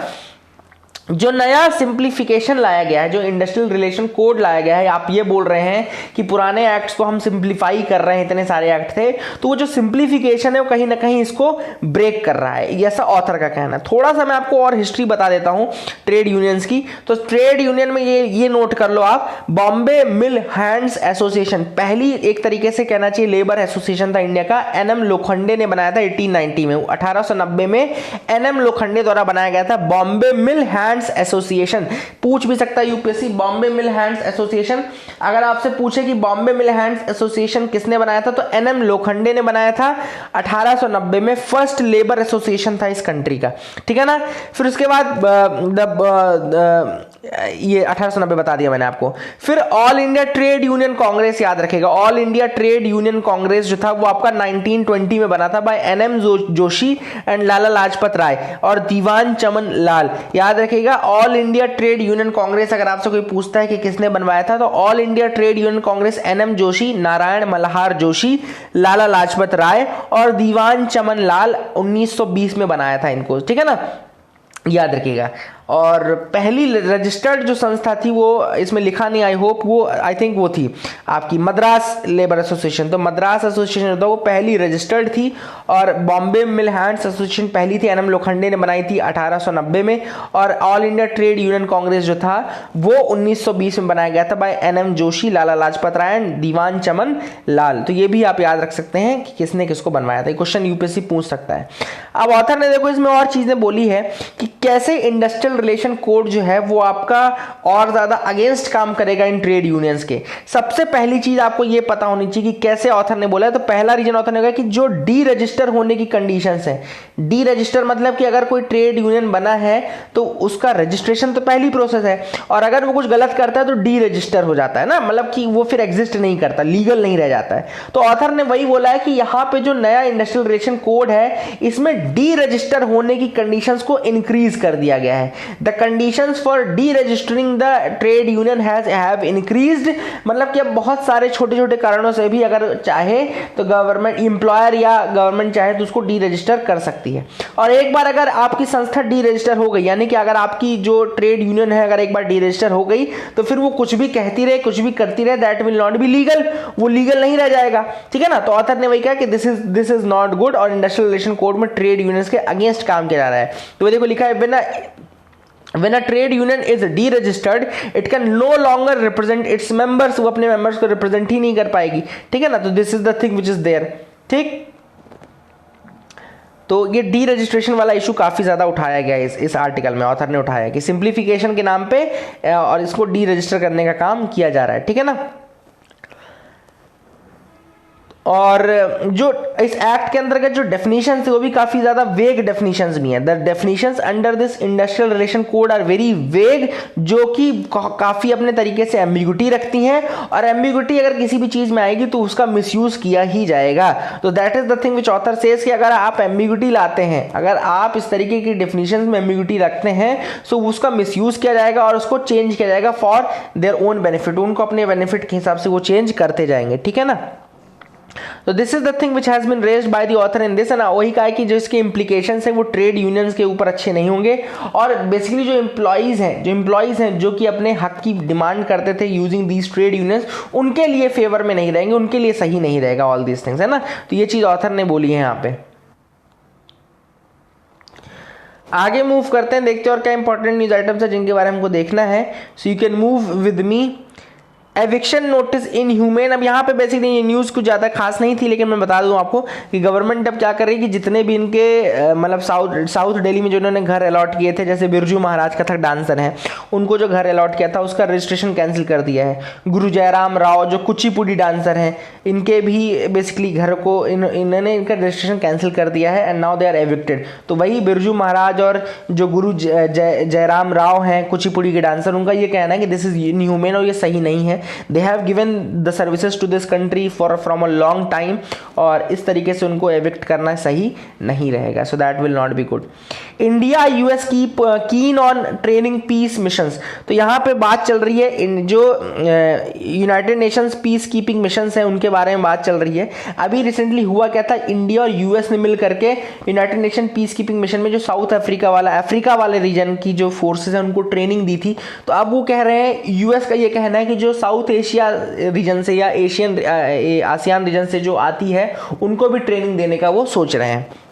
जो नया सिंप्लीफिकेशन लाया गया है, जो इंडस्ट्रियल रिलेशन कोड लाया गया है, आप ये बोल रहे हैं कि पुराने एक्ट्स को हम सिंप्लीफाई कर रहे हैं, इतने सारे एक्ट थे, तो वो जो सिंप्लीफिकेशन है वो कहीं ना कहीं इसको ब्रेक कर रहा है, ऐसा ऑथर का कहना है। थोड़ा सा मैं आपको और हिस्ट्री बता देता हूं ट्रेड यूनियंस की। तो ट्रेड यूनियन में ये नोट कर लो आप, बॉम्बे मिल हैंड्स एसोसिएशन पहली एक तरीके से कहना चाहिए लेबर एसोसिएशन था इंडिया का। एनएम लोखंडे ने बनाया था 1890 में, 1890 में एनएम लोखंडे द्वारा बनाया गया था बॉम्बे मिल हैंड्स एसोसिएशन। पूछ भी सकता है यूपीएससी बॉम्बे मिल हैंड्स एसोसिएशन, अगर आपसे पूछे कि बॉम्बे मिल हैंड्स एसोसिएशन किसने बनाया था तो एनएम लोखंडे ने बनाया था 1890 में। फर्स्ट लेबर एसोसिएशन था इस कंट्री का, ठीक है ना। फिर उसके बाद ये 1890 बता दिया मैंने आपको। फिर all India Trade Union Congress, याद रखेगा all India Trade Union Congress जो था वो आपका 1920 में बना था बाय एनएम जोशी एंड लाला लाजपत राय और दीवान चमन लाल। याद रखेगा all India Trade Union Congress, अगर आपसे कोई पूछता है कि किसने बनवाया था तो All India Trade Union Congress N M Joshi, Narayan Malhar Joshi, Lala Lajpat Rai और दीवान चमन लाल 1920 में बनाया था इनको, ठीक है ना, याद रखिएगा। और पहली रजिस्टर्ड जो संस्था थी वो इसमें लिखा नहीं, आई होप वो आई थिंक वो थी आपकी मद्रास लेबर एसोसिएशन। तो मद्रास एसोसिएशन जो था वो पहली रजिस्टर्ड थी और बॉम्बे मिल हैंड्स एसोसिएशन पहली थी, एनएम लोखंडे ने बनाई थी 1890 में। और All India Trade Union Congress जो था वो 1920 में बनाया गया था by N M Joshi, Lala Lajpat Rai and Diwan Chaman Lal. तो ये भी आप याद रख सकते हैं कि किसने किसको बनवाया था, क्वेश्चन यूपीएससी पूछ सकता है। अब ऑथर ने देखो इसमें और चीजें बोली है कि कैसे इंडस्ट्रियल रिलेशन कोड जो है वो आपका और ज्यादा अगेंस्ट काम करेगा इन ट्रेड यूनियंस के। सबसे पहली चीज आपको ये पता होनी चाहिए कि कैसे ऑथर ने बोला है। तो पहला रीजन ऑथर ने कहा कि जो डी रजिस्टर होने की कंडीशंस है, डी रजिस्टर मतलब कि अगर कोई ट्रेड यूनियन बना है तो उसका रजिस्ट्रेशन तो पहली प्रोसेस है और अगर वो कुछ गलत करता है तो डी रजिस्टर हो जाता है ना, मतलब कि वो फिर एग्जिस्ट नहीं करता, लीगल नहीं रह जाता है। तो ऑथर ने वही बोला है कि यहां पे जो नया इंडस्ट्रियल रिलेशन कोड है इसमें डी रजिस्टर होने की कंडीशंस को इंक्रीज कर दिया गया है। The conditions for D registering the trade union have increased, मतलब कि अब बहुत सारे छोटे छोटे कारणों से भी अगर चाहे तो गवर्नमेंट एम्प्लॉयर या गवर्नमेंट चाहे तो उसको डी रजिस्टर कर सकती है। और एक बार अगर आपकी संस्था डी रजिस्टर हो गई, यानी कि अगर आपकी जो ट्रेड यूनियन है अगर एक बार डी रजिस्टर हो गई तो फिर वो कुछ भी कहती रहे, कुछ भी करती रहे, that will not be legal, वो लीगल नहीं रह जाएगा, ठीक है ना। तो ऑथर ने वही कहा कि दिस इज नॉट गुड और इंडस्ट्रियल रिलेशन कोड में ट्रेड यूनियंस के अगेंस्ट काम किया जा रहा है। तो देखो लिखा है When a trade union is deregistered, it can no longer represent its members, वो अपने members को represent ही नहीं कर पाएगी, ठीक है ना। तो this is the thing which is there, ठीक। तो ये डी रजिस्ट्रेशन वाला इशू काफी ज्यादा उठाया गया इस आर्टिकल में, ऑथर ने उठाया कि सिंप्लीफिकेशन के नाम पे और इसको डी रजिस्टर करने का काम किया जा रहा है, ठीक है ना। और जो इस एक्ट के अंतर्गत जो डेफिनेशन है वो भी काफ़ी ज़्यादा वेग डेफिनेशंस भी हैं। The definitions under this industrial relation code are very vague, जो कि काफ़ी अपने तरीके से एम्बिग्युटी रखती हैं, और एम्बिग्युटी अगर किसी भी चीज़ में आएगी तो उसका मिसयूज़ किया ही जाएगा। तो that is the thing which author says कि अगर आप एम्बिग्युटी लाते हैं, अगर आप इस तरीके की डेफिनेशन में एम्बिग्युटी रखते हैं, सो उसका मिसयूज़ किया जाएगा और उसको चेंज किया जाएगा फॉर देयर ओन बेनिफिट, उनको अपने बेनिफिट के हिसाब से वो चेंज करते जाएंगे, ठीक है ना। तो this is the thing which has been raised by the author in this, ना वही कहा है कि जो इसके इंप्लीकेशंस है वो ट्रेड यूनियंस के ऊपर अच्छे नहीं होंगे, और बेसिकली जो एम्प्लॉइज हैं जो कि अपने हक की डिमांड करते थे यूजिंग दीज ट्रेड यूनियंस, उनके लिए फेवर में नहीं रहेंगे, उनके लिए सही नहीं रहेगा ऑल दीज थिंग्स, है ना। तो ये चीज ऑथर ने बोली है यहाँ पे। आगे मूव करते हैं, देखते हैं और क्या इंपॉर्टेंट न्यूज आइटम्स है जिनके बारे में हमको देखना है। सो you can move with me. Eviction notice inhumane, अब यहाँ पे बेसिकली ये न्यूज़ कुछ ज़्यादा खास नहीं थी, लेकिन मैं बता दूँ आपको कि गवर्नमेंट अब क्या कर रही है कि जितने भी इनके मतलब साउथ दिल्ली में जो इन्होंने घर अलॉट किए थे, जैसे बिरजू महाराज कथक डांसर हैं, उनको जो घर अलॉट किया था उसका रजिस्ट्रेशन कैंसिल कर दिया है। गुरु जयराम राव जो कुचिपुड़ी डांसर हैं, इनके भी बेसिकली घर को इन्होंने इनका रजिस्ट्रेशन कैंसिल कर दिया है, and now they are evicted. तो वही बिरजू महाराज और जो गुरु जयराम राव हैं कुचिपुड़ी के डांसर, उनका ये कहना है कि दिस इज इनह्यूमेन और ये सही नहीं है। They have given the services to this country from a long time, और इस तरीके से उनको एविक्ट करना सही नहीं रहेगा। So that will not be good. India US की keen on training piece missions, तो यहाँ पे बात चल रही है जो United Nations piece keeping missions हैं उनके बारे में बात चल रही है। अभी रिसेंटली हुआ क्या था, इंडिया और यूएस ने मिल करके United Nation peace keeping mission में जो साउथ अफ्रीका वाले रीजन की जो फोर्सेस हैं उनको ट्रेनिंग दी थी। तो अब वो कह रहे हैं, यूएस का ये कहना है कि जो साउथ एशिया रीजन से या आसियान रीजन से जो आती है उनको भी ट्रेनिंग देने का वो सोच रहे हैं।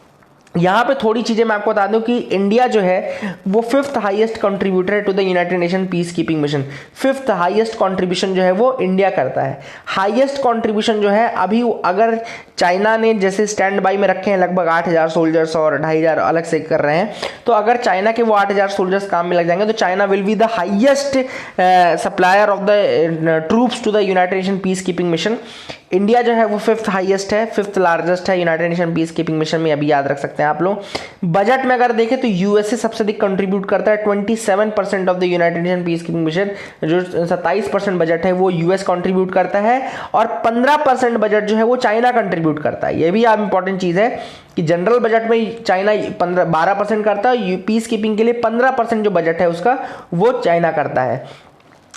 यहाँ पे थोड़ी चीज़ें मैं आपको बता दूं कि इंडिया जो है वो 5th हाईएस्ट कंट्रीब्यूटर है to the United Nation peace keeping mission. 5th highest contribution जो है वो इंडिया करता है। हाईएस्ट कंट्रीब्यूशन जो है अभी अगर चाइना ने जैसे स्टैंड बाई में रखे हैं लगभग 8000 सोल्जर्स और 2500 अलग से कर रहे हैं, तो अगर चाइना के वो 8000 सोल्जर्स काम में लग जाएंगे तो China will be the highest supplier of the troops to the United Nation peace keeping mission. India जो है वो 5th हाईएस्ट है, 5th लार्जेस्ट है United Nation peace keeping mission में, अभी याद रख सकते हैं आप लोग। बजट में अगर देखें तो यूएसए सबसे अधिक कंट्रीब्यूट करता है, 27% of the United Nation peace keeping mission, जो 27% बजट है वो यूएस कंट्रीब्यूट करता है, और 15% बजट जो है वो चाइना कंट्रीब्यूट करता है। ये भी आप इंपॉर्टेंट चीज़ है कि जनरल बजट में चाइना 12% करता है, पीस कीपिंग के लिए 15% जो बजट है उसका वो चाइना करता है।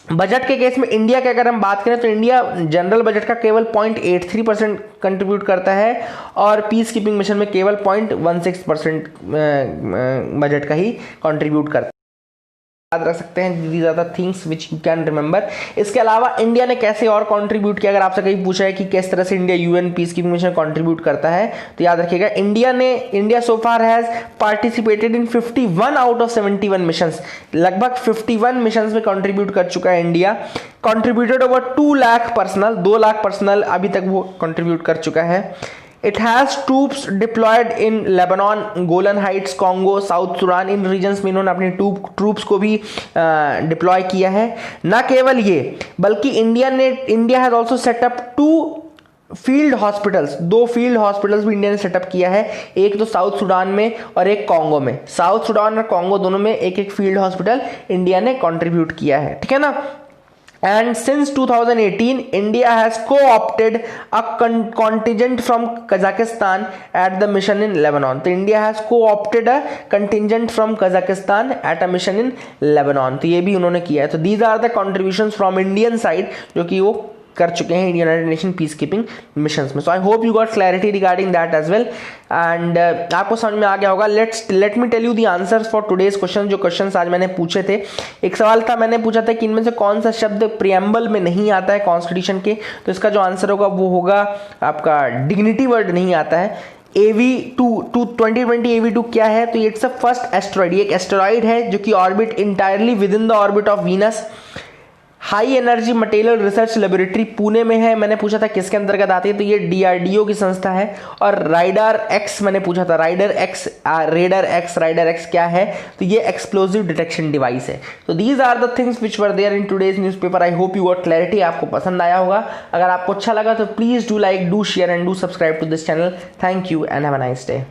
बजट के केस में इंडिया की अगर हम बात करें तो इंडिया जनरल बजट का केवल 0.83% कंट्रीब्यूट करता है, और पीस कीपिंग मिशन में केवल 0.16% बजट का ही कंट्रीब्यूट करता है। याद रख सकते हैं, these are the things which you can remember. इसके अलावा इंडिया ने कैसे और कंट्रीब्यूट किया, अगर आपसे कहीं पूछा है कि किस तरह से India UN peace keeping mission contribute करता है, तो याद रखिएगा India so far has participated in 51 out of 71 missions. लगभग 51 मिशंस में कंट्रीब्यूट कर चुका है India. Contributed over 2 lakh personal, 2 lakh personal अभी तक वो कंट्रीब्यूट कर चुका है। It has troops deployed in Lebanon, Golan Heights, Congo, South Sudan, in regions में इन्होंने अपनी ट्रूप्स को भी डिप्लॉय किया है। न केवल ये, बल्कि India has also setup 2 field hospitals, 2 field hospitals भी इंडिया ने सेटअप किया है, एक तो साउथ सुडान में और एक कॉन्गो में। साउथ सुडान और कॉन्गो दोनों में एक एक फील्ड हॉस्पिटल इंडिया ने कंट्रीब्यूट किया है, ठीक है ना। And since 2018, India has co-opted a contingent from Kazakhstan at the mission in Lebanon. तो India has co-opted a contingent from Kazakhstan at a mission in Lebanon. तो ये भी उन्होंने किया है। तो these are the contributions from Indian side जो कि वो कर चुके हैं United Nation peace keeping missions में। So I hope you got clarity regarding that as well, and आपको समझ में आ गया होगा। Let me tell you the answers for today's question. जो क्वेश्चंस आज मैंने पूछे थे, एक सवाल था, मैंने पूछा था कि इनमें से कौन सा शब्द प्रियम्बल में नहीं आता है कॉन्स्टिट्यूशन के, तो इसका जो आंसर होगा वो होगा आपका डिग्निटी वर्ड नहीं आता है। AV2 2020 AV2 क्या है, तो इट्स अ फर्स्ट एस्टेरॉइड, ये एक एस्टेरॉइड है जो कि orbit entirely with in the orbit of Venus. High energy material research Laboratory Pune में है। मैंने पूछा था किसके अंतर्गत आती है, तो ये डीआरडीओ की संस्था है। और राइडर एक्स मैंने पूछा था, राइडर एक्स क्या है, तो ये एक्सप्लोजिव डिटेक्शन डिवाइस है। तो these are the things which were there in today's newspaper. I hope you got clarity, आपको पसंद आया होगा। अगर आपको अच्छा लगा तो please do like, do share and do subscribe to this channel. Thank you and have a nice day.